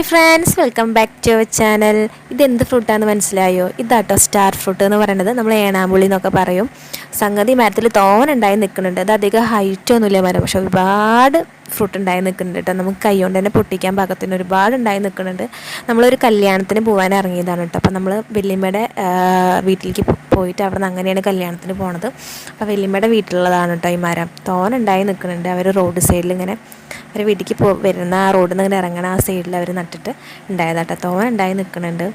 Hi friends, welcome back to our channel. ഇതെന്ത് ഫ്രൂട്ടാണെന്ന് മനസ്സിലായോ? ഇതാട്ടോ സ്റ്റാർ ഫ്രൂട്ട് എന്ന് പറയുന്നത്. നമ്മൾ ഏണാമ്പുളി എന്നൊക്കെ പറയും. സംഗതി മരത്തിൽ തോനുണ്ടായി നിൽക്കുന്നുണ്ട്. അത് അധികം ഹൈറ്റ് ഒന്നുമില്ല മരം, പക്ഷെ ഒരുപാട് ഫ്രൂട്ട് ഉണ്ടായി നിൽക്കുന്നുണ്ട് കേട്ടോ. നമുക്ക് കൈ കൊണ്ട് തന്നെ പൊട്ടിക്കാൻ പാകത്തിന് ഒരുപാട് ഉണ്ടായി നിൽക്കുന്നുണ്ട്. നമ്മളൊരു കല്യാണത്തിന് പോകാൻ ഇറങ്ങിയതാണ് കേട്ടോ. അപ്പോൾ നമ്മൾ വല്യമ്മയുടെ വീട്ടിലേക്ക് പോയിട്ട് അവിടെ നിന്ന് അങ്ങനെയാണ് കല്യാണത്തിന് പോണത്. അപ്പോൾ വല്യമ്മയുടെ വീട്ടിലുള്ളതാണ് കേട്ടോ ഈ മരം. തോനുണ്ടായി നിൽക്കുന്നുണ്ട്. അവർ റോഡ് സൈഡിൽ ഇങ്ങനെ അവർ വീട്ടിലേക്ക് വരുന്ന ആ റോഡിൽ നിന്ന് ഇങ്ങനെ ഇറങ്ങണ ആ സൈഡിൽ അവർ നട്ടിട്ട് ഉണ്ടായതാട്ടോ. തോനുണ്ടായി നിൽക്കുന്നുണ്ട്.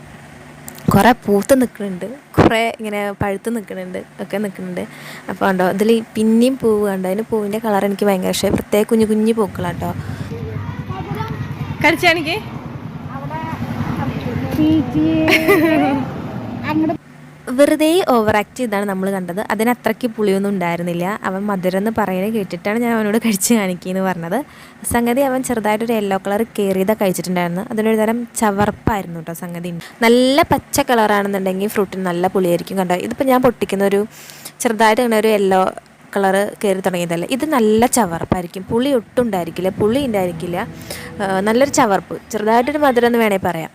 കുറേ പൂത്ത് നിൽക്കുന്നുണ്ട്, കുറേ ഇങ്ങനെ പഴുത്ത് നിൽക്കുന്നുണ്ട്, ഒക്കെ നിൽക്കുന്നുണ്ട്. അപ്പോൾ ഉണ്ടോ ഇതിൽ പിന്നെയും പൂവ് കണ്ടോ. അതിന് പൂവിൻ്റെ കളർ എനിക്ക് ഭയങ്കര ഇഷ്ടമായി. പ്രത്യേക കുഞ്ഞു കുഞ്ഞു പൂക്കളാട്ടോ. കടിച്ചാണെങ്കിൽ വെറുതെ ഓവർ ആക്ട് ചെയ്താണ് നമ്മൾ കണ്ടത്. അതിന് അത്രയ്ക്ക് പുളിയൊന്നും ഉണ്ടായിരുന്നില്ല. അവൻ മധുരം എന്ന് പറയുന്നത് കേട്ടിട്ടാണ് ഞാൻ അവനോട് കഴിച്ച് കാണിക്കുകയെന്ന് പറഞ്ഞത്. സംഗതി അവൻ ചെറുതായിട്ടൊരു യെല്ലോ കളർ കയറിയതാണ് കഴിച്ചിട്ടുണ്ടായിരുന്നു. അതിനൊരു തരം ചവർപ്പായിരുന്നു കേട്ടോ സംഗതി. നല്ല പച്ച കളറാണെന്നുണ്ടെങ്കിൽ ഫ്രൂട്ടിന് നല്ല പുളിയായിരിക്കും കണ്ടോ. ഇതിപ്പോൾ ഞാൻ പൊട്ടിക്കുന്ന ഒരു ചെറുതായിട്ട് ഇങ്ങനെ ഒരു യെല്ലോ കളറ് കയറി തുടങ്ങിയതല്ലേ. ഇത് നല്ല ചവർപ്പായിരിക്കും, പുളി ഒട്ടും ഉണ്ടായിരിക്കില്ല, പുളി ഉണ്ടായിരിക്കില്ല. നല്ലൊരു ചവർപ്പ്, ചെറുതായിട്ടൊരു മധുരം എന്ന് വേണേൽ പറയാം.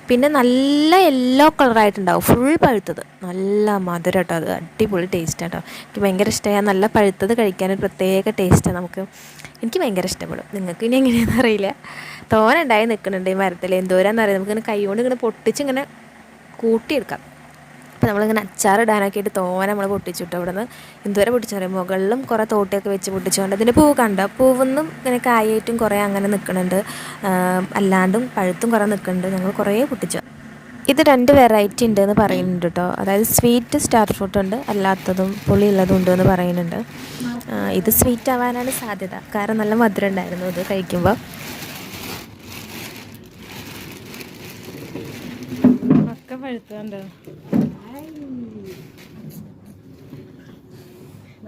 പിന്നെ നല്ല യെല്ലോ കളറായിട്ടുണ്ടാവും, ഫുൾ പഴുത്തത്, നല്ല മധുരം കേട്ടോ. അത് അടിപൊളി ടേസ്റ്റ് കേട്ടോ. എനിക്ക് ഭയങ്കര ഇഷ്ടമായി. നല്ല പഴുത്തത് കഴിക്കാനൊരു പ്രത്യേക ടേസ്റ്റാണ് നമുക്ക്. എനിക്ക് ഭയങ്കര ഇഷ്ടപ്പെടും. നിങ്ങൾക്ക് ഇനി എങ്ങനെയാണെന്ന് അറിയില്ല. തോനുണ്ടായി നിൽക്കുന്നുണ്ട് ഈ മരത്തിൽ. എന്തോരാന്നറിയാം. നമുക്കിങ്ങനെ കൈ കൊണ്ട് ഇങ്ങനെ പൊട്ടിച്ച് ഇങ്ങനെ കൂട്ടിയെടുക്കാം. അപ്പോൾ നമ്മളിങ്ങനെ അച്ചാറിടാനൊക്കെ ആയിട്ട് തോനെ നമ്മൾ പൊട്ടിച്ചിട്ട് അവിടെ നിന്ന് എന്തോരം പൊട്ടിച്ചു പറയും. മുകളിലും കുറേ തോട്ടിയൊക്കെ വെച്ച് പൊട്ടിച്ചുകൊണ്ട് അതിൻ്റെ പൂവ് കണ്ടോ. പൂവൊന്നും ഇങ്ങനെ കായായിട്ടും കുറേ അങ്ങനെ നിൽക്കുന്നുണ്ട്, അല്ലാണ്ടും പഴുത്തും കുറേ നിൽക്കുന്നുണ്ട്. ഞങ്ങൾ കുറേ പൊട്ടിച്ചു. ഇത് 2 വെറൈറ്റി ഉണ്ട് എന്ന് പറയുന്നുണ്ട് കേട്ടോ. അതായത് സ്വീറ്റ് സ്റ്റാർ ഫ്രൂട്ട് ഉണ്ട്, അല്ലാത്തതും പുളിയുള്ളതും ഉണ്ട് എന്ന് പറയുന്നുണ്ട്. ഇത് സ്വീറ്റ് ആവാനാണ് സാധ്യത, കാരണം നല്ല മധുരം ഉണ്ടായിരുന്നു ഇത് കഴിക്കുമ്പോൾ. ഒക്കെ പഴുത്തുണ്ടോ.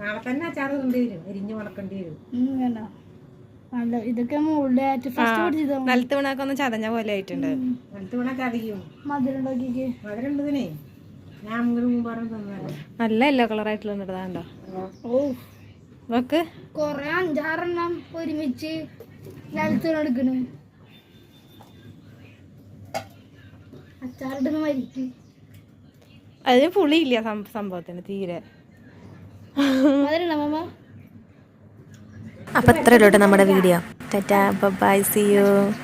നാളെ തന്നെ അച്ചാറ് കൊണ്ടുവരും, എരിഞ്ഞ് മുളക്കേണ്ടി വരും. ഇതൊക്കെ നിലത്ത് വീണൊക്കെ ഒന്ന് ചതഞ്ഞ പോലെ ആയിട്ടുണ്ട്. നിലത്ത് വീണ ചതയും മധുരം ഉണ്ടതിനെ ഞാൻ അങ്ങോട്ട് മുമ്പ് തന്നാലോ. നല്ല യെല്ലോ കളറായിട്ടുള്ളതാണ്ടോ. നോക്ക്, കൊറേ 5-6 ഒരുമിച്ച് നിലത്ത് എടുക്കണു. അച്ചാറിടുന്ന മരിക്കും. അതിന് പുളിയില്ല സംഭവത്തിന് തീരെ. അപ്പം ഇത്രയല്ലോട്ടെ നമ്മുടെ video. Tata, bye, see U.